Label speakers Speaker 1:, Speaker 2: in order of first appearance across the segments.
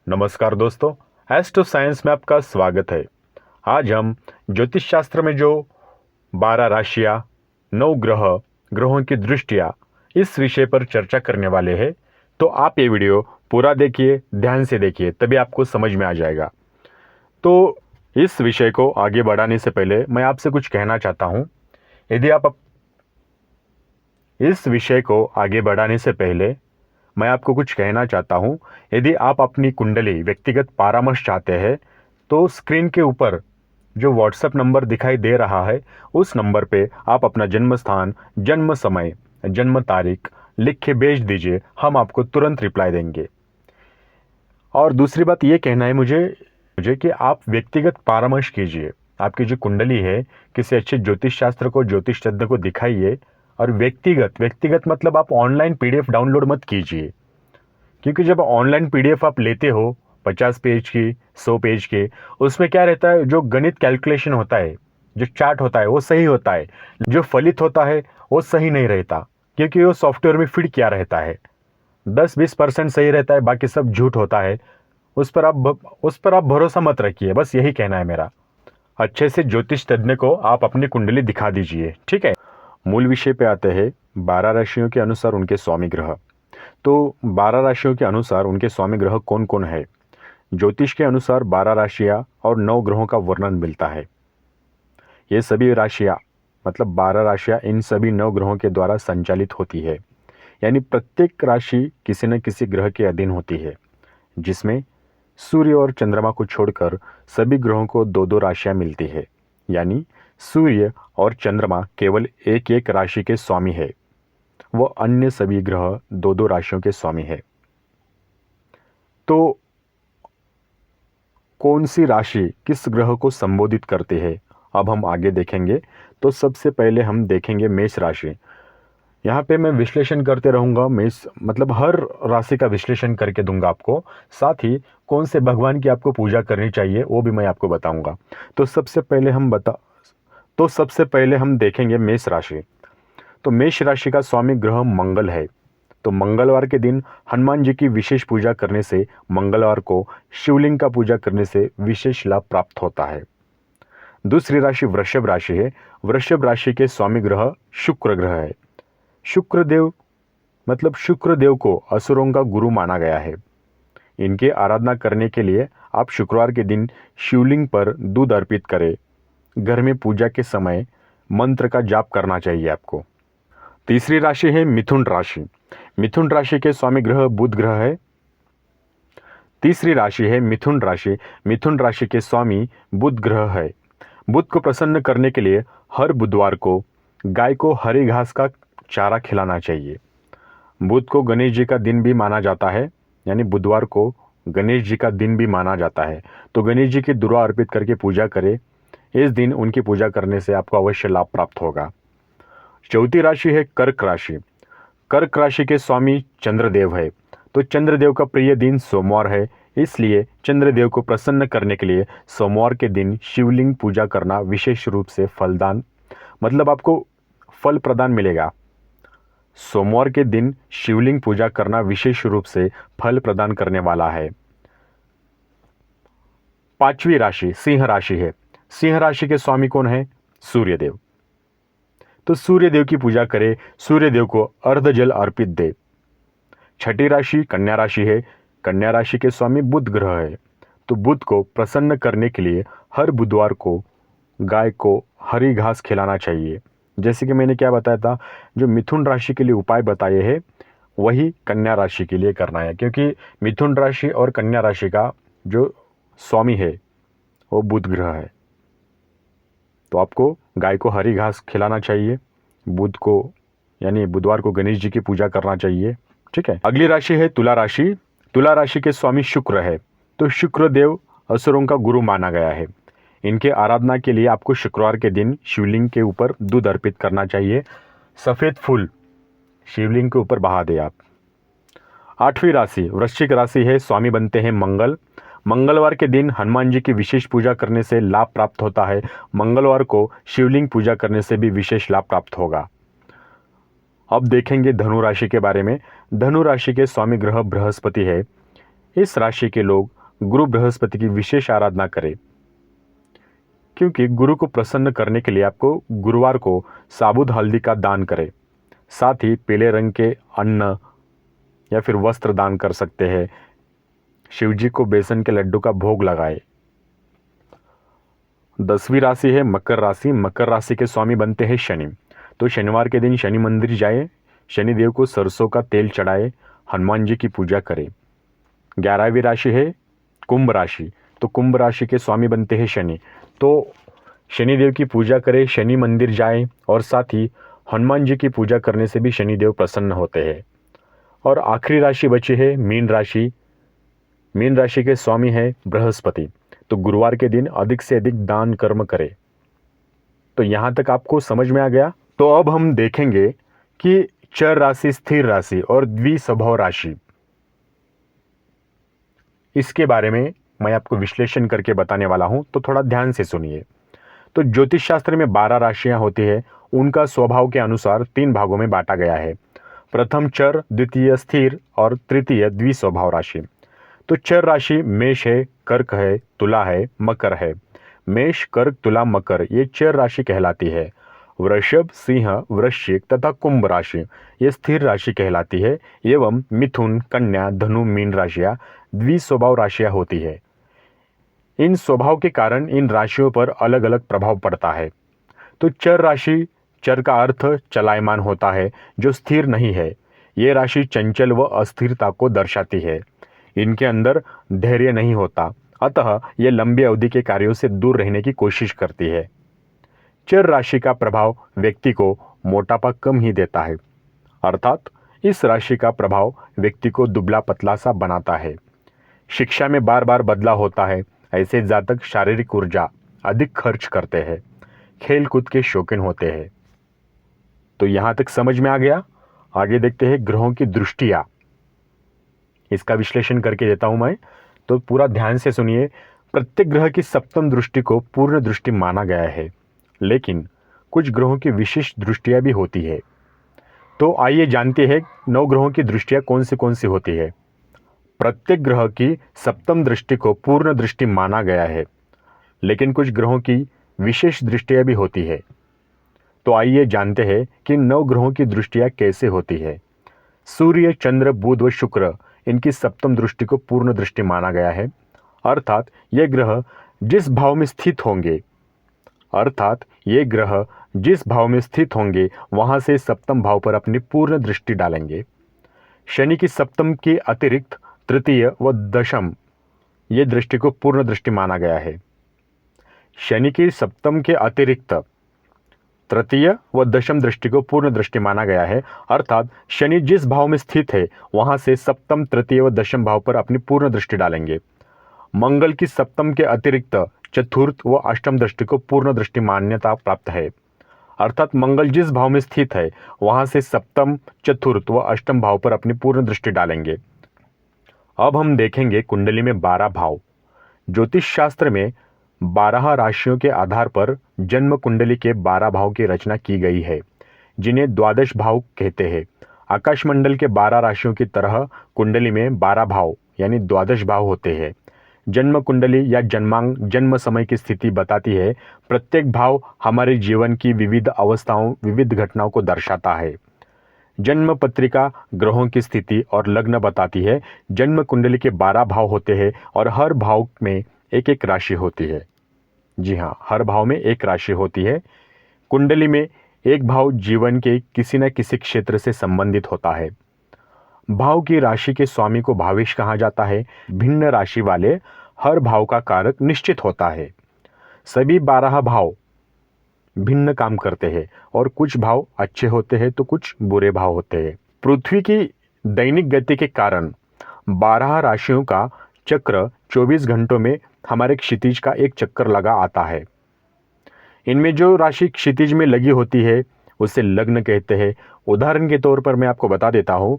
Speaker 1: नमस्कार दोस्तों, astro science में आपका स्वागत है। आज हम ज्योतिष शास्त्र में जो 12 राशियां, 9 ग्रहों की दृष्टियां, इस विषय पर चर्चा करने वाले हैं। तो आप ये वीडियो पूरा देखिए, ध्यान से देखिए, तभी आपको समझ में आ जाएगा। तो इस विषय को आगे बढ़ाने से पहले मैं आपसे कुछ कहना चाहता हूँ। यदि आप इस विषय को आगे बढ़ाने से पहले मैं आपको कुछ कहना चाहता हूं। यदि आप अपनी कुंडली व्यक्तिगत परामर्श चाहते हैं तो स्क्रीन के ऊपर जो व्हाट्सएप नंबर दिखाई दे रहा है, उस नंबर पे आप अपना जन्म स्थान, जन्म समय, जन्म तारीख लिख के भेज दीजिए। हम आपको तुरंत रिप्लाई देंगे। और दूसरी बात ये कहना है मुझे कि आप व्यक्तिगत परामर्श कीजिए। आपकी जो कुंडली है, किसी अच्छे ज्योतिष शास्त्र को, ज्योतिष तज्ञ को दिखाइए। और व्यक्तिगत मतलब आप ऑनलाइन पीडीएफ डाउनलोड मत कीजिए, क्योंकि जब ऑनलाइन पीडीएफ आप लेते हो 50 पेज की, 100 पेज के, उसमें क्या रहता है, जो गणित कैलकुलेशन होता है, जो चार्ट होता है, वो सही होता है। जो फलित होता है वो सही नहीं रहता, क्योंकि वो सॉफ्टवेयर में फिट किया रहता है। 10-20% सही रहता है, बाकी सब झूठ होता है। उस पर आप भरोसा मत रखिए। बस यही कहना है मेरा। अच्छे से ज्योतिष तज्ञ को आप अपनी कुंडली दिखा दीजिए, ठीक है। मूल विषय पे आते हैं। 12 राशियों के अनुसार उनके स्वामी ग्रह। तो 12 राशियों के अनुसार उनके स्वामी ग्रह कौन कौन है। ज्योतिष के अनुसार 12 राशियां और 9 ग्रहों का वर्णन मिलता है। ये सभी राशियां मतलब 12 राशियां इन सभी 9 ग्रहों के द्वारा संचालित होती है। यानी प्रत्येक राशि किसी न किसी ग्रह के अधीन होती है, जिसमें सूर्य और चंद्रमा को छोड़कर सभी ग्रहों को दो दो राशियां मिलती है। यानी सूर्य और चंद्रमा केवल एक एक राशि के स्वामी है, वो अन्य सभी ग्रह दो दो राशियों के स्वामी है। तो कौन सी राशि किस ग्रह को संबोधित करती है, अब हम आगे देखेंगे। तो सबसे पहले हम देखेंगे मेष राशि। यहाँ पे मैं विश्लेषण करते रहूँगा। मेष मतलब हर राशि का विश्लेषण करके दूंगा आपको। साथ ही कौन से भगवान की आपको पूजा करनी चाहिए वो भी मैं आपको बताऊंगा। तो सबसे पहले हम देखेंगे मेष राशि। तो मेष राशि का स्वामी ग्रह मंगल है। तो मंगलवार के दिन हनुमान जी की विशेष पूजा करने से, मंगलवार को शिवलिंग का पूजा करने से विशेष लाभ प्राप्त होता है। दूसरी राशि वृषभ राशि है। वृषभ राशि के स्वामी ग्रह शुक्र ग्रह है। शुक्र देव को असुरों का गुरु माना गया है। इनकी आराधना करने के लिए आप शुक्रवार के दिन शिवलिंग पर दूध अर्पित करें। घर में पूजा के समय मंत्र का जाप करना चाहिए आपको। तीसरी राशि है मिथुन राशि। मिथुन राशि के स्वामी ग्रह बुध ग्रह है। तीसरी राशि है मिथुन राशि। मिथुन राशि के स्वामी बुध ग्रह है। बुध को प्रसन्न करने के लिए हर बुधवार को गाय को हरी घास का चारा खिलाना चाहिए। बुध को गणेश जी का दिन भी माना जाता है, यानी बुधवार को गणेश जी का दिन भी माना जाता है। तो गणेश जी की दुर्वा अर्पित करके पूजा करें। इस दिन उनकी पूजा करने से आपको अवश्य लाभ प्राप्त होगा। चौथी राशि है कर्क राशि। कर्क राशि के स्वामी चंद्रदेव है। तो चंद्रदेव का प्रिय दिन सोमवार है, इसलिए चंद्रदेव को प्रसन्न करने के लिए सोमवार के दिन शिवलिंग पूजा करना विशेष रूप से फलदान मतलब आपको फल प्रदान मिलेगा। सोमवार के दिन शिवलिंग पूजा करना विशेष रूप से फल प्रदान करने वाला है। पांचवी राशि सिंह राशि है। सिंह राशि के स्वामी कौन है? सूर्यदेव। तो सूर्यदेव की पूजा करें, सूर्यदेव को अर्ध जल अर्पित दे। छठी राशि कन्या राशि है। कन्या राशि के स्वामी बुध ग्रह है। तो बुध को प्रसन्न करने के लिए हर बुधवार को गाय को हरी घास खिलाना चाहिए। जैसे कि मैंने क्या बताया था, जो मिथुन राशि के लिए उपाय बताए हैं वही कन्या राशि के लिए करना है, क्योंकि मिथुन राशि और कन्या राशि का जो स्वामी है वो बुध ग्रह है। तो आपको गाय को हरी घास खिलाना चाहिए। बुध को यानी बुधवार को गणेश जी की पूजा करना चाहिए, ठीक है। अगली राशि है तुला राशि। तुला राशि के स्वामी शुक्र है। तो शुक्र देव असुरों का गुरु माना गया है। इनके आराधना के लिए आपको शुक्रवार के दिन शिवलिंग के ऊपर दूध अर्पित करना चाहिए। सफ़ेद फूल शिवलिंग के ऊपर बहा दे आप। आठवीं राशि वृश्चिक राशि है। स्वामी बनते हैं मंगल। मंगलवार के दिन हनुमान जी की विशेष पूजा करने से लाभ प्राप्त होता है। मंगलवार को शिवलिंग पूजा करने से भी विशेष लाभ प्राप्त होगा। अब देखेंगे धनु राशि के बारे में। धनु राशि के स्वामी ग्रह बृहस्पति है। इस राशि के लोग गुरु बृहस्पति की विशेष आराधना करें, क्योंकि गुरु को प्रसन्न करने के लिए आपको गुरुवार को साबुत हल्दी का दान करें। साथ ही पीले रंग के अन्न या फिर वस्त्र दान कर सकते हैं। शिवजी को बेसन के लड्डू का भोग लगाए। 10वीं राशि है मकर राशि। मकर राशि के स्वामी बनते हैं शनि। तो शनिवार के दिन शनि मंदिर जाए, शनिदेव को सरसों का तेल चढ़ाए, हनुमान जी की पूजा करें। 11वीं राशि है कुंभ राशि। तो कुंभ राशि के स्वामी बनते हैं शनि। तो शनिदेव की पूजा करें, शनि मंदिर जाएं और साथ ही हनुमान जी की पूजा करने से भी शनिदेव प्रसन्न होते हैं। और आखिरी राशि बची है मीन राशि। मीन राशि के स्वामी है बृहस्पति। तो गुरुवार के दिन अधिक से अधिक दान कर्म करें। तो यहाँ तक आपको समझ में आ गया। तो अब हम देखेंगे कि चर राशि, स्थिर राशि और द्विस्वभाव राशि, इसके बारे में मैं आपको विश्लेषण करके बताने वाला हूं, तो थोड़ा ध्यान से सुनिए। तो ज्योतिष शास्त्र में 12 राशियां होती है। उनका स्वभाव के अनुसार 3 भागों में बांटा गया है। प्रथम चर, द्वितीय स्थिर और तृतीय द्विस्वभाव राशि। तो चर राशि मेष है, कर्क है, तुला है, मकर है। मेष, कर्क, तुला, मकर ये चर राशि कहलाती है। वृषभ, सिंह, वृश्चिक तथा कुंभ राशि ये स्थिर राशि कहलाती है। एवं मिथुन, कन्या, धनु, मीन राशियां द्विस्वभाव राशियां होती है। इन स्वभाव के कारण इन राशियों पर अलग अलग प्रभाव पड़ता है। तो चर राशि, चर का अर्थ चलायमान होता है, जो स्थिर नहीं है। ये राशि चंचल व अस्थिरता को दर्शाती है। इनके अंदर धैर्य नहीं होता, अतः ये लंबी अवधि के कार्यों से दूर रहने की कोशिश करती है। चर राशि का प्रभाव व्यक्ति को मोटापा कम ही देता है, अर्थात इस राशि का प्रभाव व्यक्ति को दुबला पतला सा बनाता है। शिक्षा में बार बार बदलाव होता है। ऐसे जातक शारीरिक ऊर्जा अधिक खर्च करते हैं, खेल कूद के शौकीन होते हैं। तो यहां तक समझ में आ गया। आगे देखते हैं ग्रहों की दृष्टियां, इसका विश्लेषण करके देता हूं मैं, तो पूरा ध्यान से सुनिए। प्रत्येक ग्रह की सप्तम दृष्टि को पूर्ण दृष्टि माना गया है, लेकिन कुछ ग्रहों की विशिष्ट दृष्टियां भी होती है। तो आइए जानते हैं 9 ग्रहों की दृष्टियां कौन सी होती है। प्रत्येक ग्रह की सप्तम दृष्टि को पूर्ण दृष्टि माना गया है, लेकिन कुछ ग्रहों की विशेष दृष्टियां भी होती है। तो आइए जानते हैं कि 9 ग्रहों की दृष्टियां कैसे होती है। सूर्य, चंद्र, बुध व शुक्र इनकी सप्तम दृष्टि को पूर्ण दृष्टि माना गया है। अर्थात ये ग्रह जिस भाव में स्थित होंगे वहां से सप्तम भाव पर अपनी पूर्ण दृष्टि डालेंगे। शनि की सप्तम के अतिरिक्त तृतीय व दशम ये दृष्टि को पूर्ण दृष्टि माना गया है। शनि की सप्तम के अतिरिक्त तृतीय व दशम दृष्टि को पूर्ण दृष्टि माना गया है। अर्थात शनि जिस भाव में स्थित है वहां से सप्तम, तृतीय व दशम भाव पर अपनी पूर्ण दृष्टि डालेंगे। मंगल की सप्तम के अतिरिक्त चतुर्थ व अष्टम दृष्टि को पूर्ण दृष्टि मान्यता प्राप्त है। अर्थात मंगल जिस भाव में स्थित है वहां से सप्तम, चतुर्थ व अष्टम भाव पर अपनी पूर्ण दृष्टि डालेंगे। अब हम देखेंगे कुंडली में 12 भाव। ज्योतिष शास्त्र में 12 राशियों के आधार पर जन्म कुंडली के 12 भाव की रचना की गई है, जिन्हें द्वादश भाव कहते हैं। आकाशमंडल के 12 राशियों की तरह कुंडली में 12 भाव यानी द्वादश भाव होते हैं। जन्म कुंडली या जन्म समय की स्थिति बताती है। प्रत्येक भाव हमारे जीवन की विविध अवस्थाओं, विविध घटनाओं को दर्शाता है। जन्म पत्रिका ग्रहों की स्थिति और लग्न बताती है। जन्म कुंडली के 12 भाव होते हैं और हर भाव में एक एक राशि होती है। जी हाँ, हर भाव में एक राशि होती है। कुंडली में एक भाव जीवन के किसी न किसी क्षेत्र से संबंधित होता है। भाव की राशि के स्वामी को भावेश कहा जाता है। भिन्न राशि वाले हर भाव का कारक निश्चित होता है। सभी 12 भाव भिन्न काम करते हैं और कुछ भाव अच्छे होते हैं तो कुछ बुरे भाव होते हैं। पृथ्वी की दैनिक गति के कारण 12 राशियों का चक्र 24 घंटों में हमारे क्षितिज का एक चक्कर लगा आता है। इनमें जो राशि क्षितिज में लगी होती है उसे लग्न कहते हैं। उदाहरण के तौर पर मैं आपको बता देता हूँ,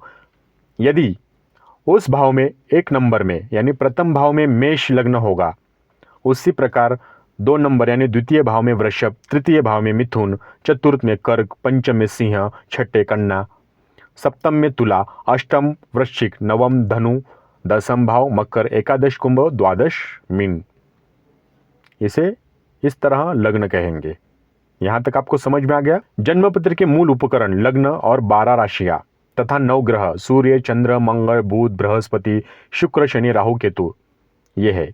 Speaker 1: यदि उस भाव में 1 नंबर में यानी प्रथम भाव में मेष लग्न होगा, उसी प्रकार 2 नंबर यानी द्वितीय भाव में वृषभ, तृतीय भाव में मिथुन, चतुर्थ में कर्क, पंचम में सिंह, छठे कन्या, सप्तम में तुला, अष्टम वृश्चिक, नवम धनु, दसम भाव मकर, एकादश कुंभ, द्वादश मीन। इसे इस तरह लग्न कहेंगे। यहां तक आपको समझ में आ गया। जन्मपत्र के मूल उपकरण लग्न और 12 राशियां तथा 9 ग्रह सूर्य, चंद्र, मंगल, बुध, बृहस्पति, शुक्र, शनि, राहु, केतु ये है।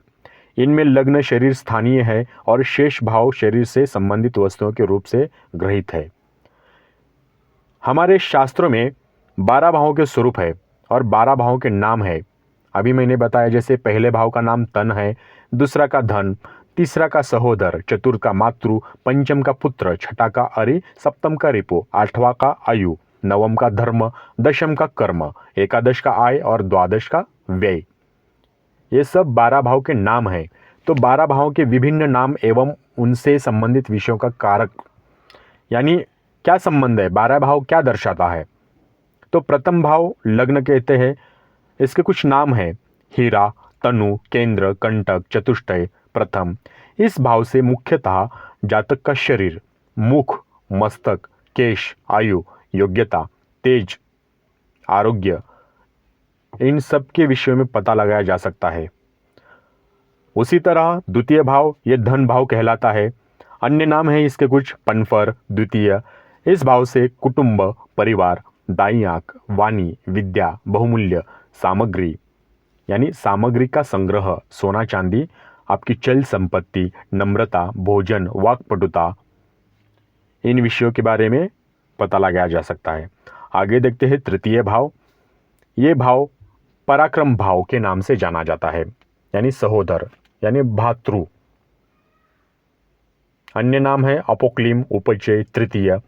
Speaker 1: इनमें लग्न शरीर स्थानीय है और शेष भाव शरीर से संबंधित वस्तुओं के रूप से ग्रहित है। हमारे शास्त्रों में 12 भावों के स्वरूप है और 12 भावों के नाम है। अभी मैंने बताया, जैसे पहले भाव का नाम तन है, दूसरा का धन, तीसरा का सहोदर, चतुर्थ का मातृ, पंचम का पुत्र, छठा का अरि, सप्तम का रिपु, आठवां का आयु, नवम का धर्म, दशम का कर्म, एकादश का आय और द्वादश का व्यय। ये सब 12 भाव के नाम हैं। तो 12 भावों के विभिन्न नाम एवं उनसे संबंधित विषयों का कारक, यानी क्या संबंध है, 12 भाव क्या दर्शाता है। तो प्रथम भाव लग्न कहते हैं। इसके कुछ नाम हैं, हीरा, तनु, केंद्र, कंटक, चतुष्टय। प्रथम, इस भाव से मुख्यतः जातक का शरीर, मुख, मस्तक, केश, आयु, योग्यता, तेज, आरोग्य, इन सब के विषयों में पता लगाया जा सकता है। उसी तरह द्वितीय भाव ये धन भाव कहलाता है। अन्य नाम है इसके कुछ, पनफर, द्वितीय। इस भाव से कुटुंब, परिवार, दाई आंख, वाणी, विद्या, बहुमूल्य सामग्री, यानी सामग्री का संग्रह, सोना चांदी, आपकी चल संपत्ति, नम्रता, भोजन, वाक्पटुता, इन विषयों के बारे में पता लगाया जा सकता है। आगे देखते हैं तृतीय भाव। ये भाव पराक्रम भाव के नाम से जाना जाता है, यानी सहोदर, यानी भातृ। अन्य नाम है अपोक्लिम, उपचय, तृतीय।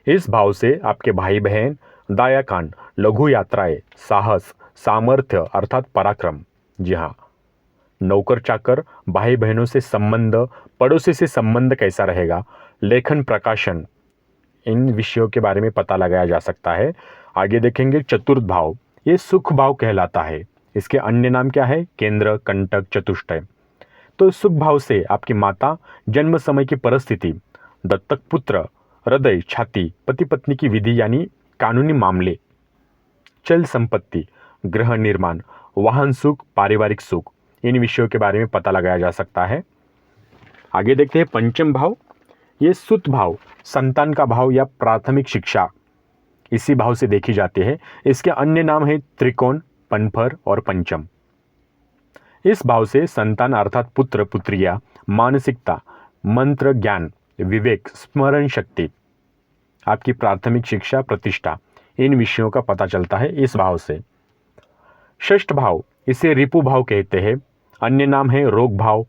Speaker 1: इस भाव से आपके भाई बहन, दायाकांड, लघु यात्राएं, साहस, सामर्थ्य अर्थात पराक्रम। जी हाँ, नौकर चाकर, भाई बहनों से संबंध, पड़ोसी से संबंध कैसा रहेगा, लेखन प्रकाशन, इन विषयों के बारे में पता लगाया जा सकता है। आगे देखेंगे चतुर्थ भाव। ये सुख भाव कहलाता है। इसके अन्य नाम क्या है, केंद्र, कंटक, चतुष्टय। तो सुख भाव से आपकी माता, जन्म समय की परिस्थिति, दत्तक पुत्र, हृदय, छाती, पति पत्नी की विधि यानी कानूनी मामले, चल संपत्ति, गृह निर्माण, वाहन सुख, पारिवारिक सुख, इन विषयों के बारे में पता लगाया जा सकता है। आगे देखते हैं पंचम भाव। ये सुत भाव, संतान का भाव या प्राथमिक शिक्षा, इसी भाव से देखी जाती है। इसके अन्य नाम है त्रिकोण, पनफर और पंचम। इस भाव से संतान अर्थात पुत्र पुत्रिया, मानसिकता, मंत्र ज्ञान, विवेक, स्मरण शक्ति, आपकी प्राथमिक शिक्षा, प्रतिष्ठा, इन विषयों का पता चलता है इस भाव से। षष्ठ भाव, इसे रिपु भाव कहते हैं। अन्य नाम है रोग भाव,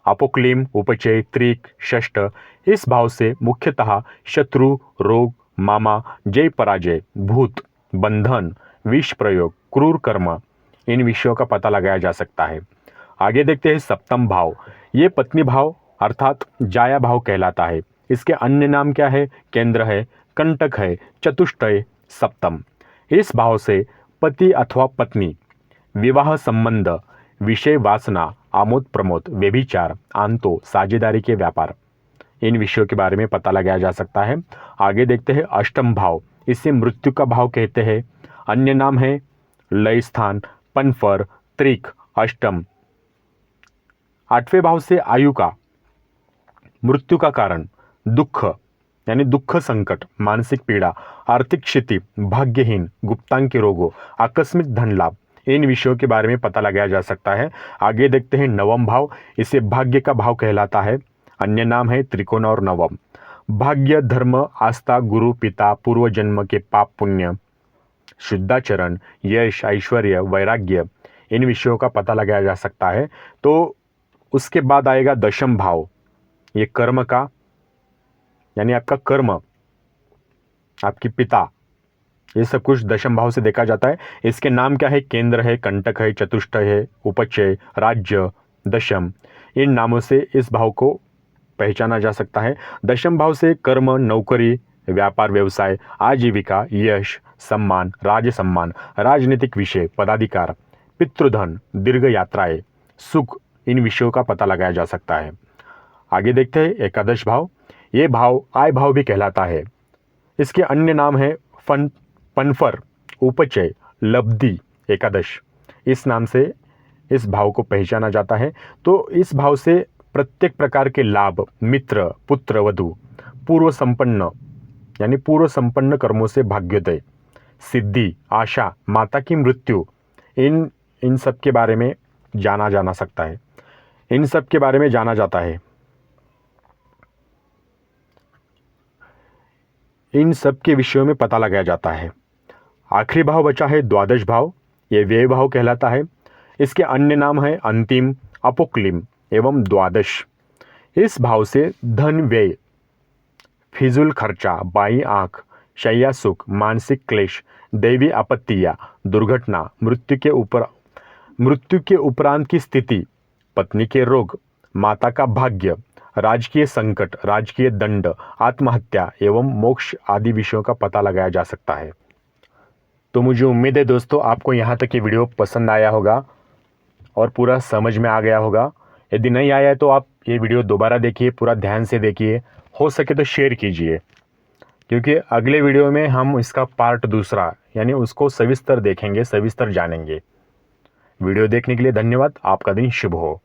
Speaker 1: अपोक्लिम, उपचय, त्रिक, षष्ठ। इस भाव से मुख्यतः शत्रु, रोग, मामा, जय पराजय, भूत, बंधन, विष प्रयोग, क्रूर कर्म, इन विषयों का पता लगाया जा सकता है। आगे देखते हैं सप्तम भाव। ये पत्नी भाव अर्थात जाया भाव कहलाता है। इसके अन्य नाम क्या है, केंद्र है, कंटक है, चतुष्टय, सप्तम। इस भाव से पति अथवा पत्नी, विवाह संबंध, विषय वासना, आमोद प्रमोद, व्यभिचार, आंतो, साझेदारी के व्यापार, इन विषयों के बारे में पता लगाया जा सकता है। आगे देखते हैं अष्टम भाव। इसे मृत्यु का भाव कहते हैं। अन्य नाम है लय स्थान, पनफर, त्रिक, अष्टम। आठवें भाव से आयु का, मृत्यु का कारण, दुख यानी दुख संकट, मानसिक पीड़ा, आर्थिक क्षति, भाग्यहीन, गुप्तांग रोगों, आकस्मिक धन लाभ, इन विषयों के बारे में पता लगाया जा सकता है। आगे देखते हैं नवम भाव। इसे भाग्य का भाव कहलाता है। अन्य नाम है त्रिकोण और नवम। भाग्य, धर्म, आस्था, गुरु, पिता, पूर्व जन्म के पाप पुण्य, शुद्धाचरण, यश, ऐश्वर्य, वैराग्य, इन विषयों का पता लगाया जा सकता है। तो उसके बाद आएगा दशम भाव। ये कर्म का, यानी आपका कर्म, आपकी पिता, ये सब कुछ दशम भाव से देखा जाता है। इसके नाम क्या है, केंद्र है, कंटक है, चतुष्टय है, उपचय, राज्य, दशम, इन नामों से इस भाव को पहचाना जा सकता है। दशम भाव से कर्म, नौकरी, व्यापार व्यवसाय, आजीविका, यश, सम्मान, राज सम्मान, राजनीतिक विषय, पदाधिकार, पितृधन, दीर्घ यात्राएं, सुख, इन विषयों का पता लगाया जा सकता है। आगे देखते हैं एकादश भाव। ये भाव आय भाव भी कहलाता है। इसके अन्य नाम है पनफर, उपचय, लब्धि, एकादश। इस नाम से इस भाव को पहचाना जाता है। तो इस भाव से प्रत्येक प्रकार के लाभ, मित्र, पुत्र, वधु, पूर्व संपन्न यानी पूर्व संपन्न कर्मों से भाग्योदय, सिद्धि, आशा, माता की मृत्यु, इन सब के बारे में जाना सकता है, इन सब के बारे में जाना जाता है। इन सब के विषयों में पता लगाया जाता है। आखिरी भाव बचा है द्वादश भाव, ये व्यय भाव कहलाता है। इसके अन्य नाम है अंतिम, अपोक्लिम एवं द्वादश। इस भाव से धन व्यय, फिजूल खर्चा, बाई आंख, शैया सुख, मानसिक क्लेश, दैवी आपत्तियाँ, दुर्घटना, मृत्यु के उपरांत की स्थिति, पत्नी के रोग, माता का भाग्य, राजकीय संकट, राजकीय दंड, आत्महत्या एवं मोक्ष आदि विषयों का पता लगाया जा सकता है। तो मुझे उम्मीद है दोस्तों आपको यहाँ तक ये वीडियो पसंद आया होगा और पूरा समझ में आ गया होगा। यदि नहीं आया है तो आप ये वीडियो दोबारा देखिए, पूरा ध्यान से देखिए, हो सके तो शेयर कीजिए, क्योंकि अगले वीडियो में हम इसका पार्ट दूसरा यानी उसको सविस्तर देखेंगे, सविस्तर जानेंगे। वीडियो देखने के लिए धन्यवाद। आपका दिन शुभ हो।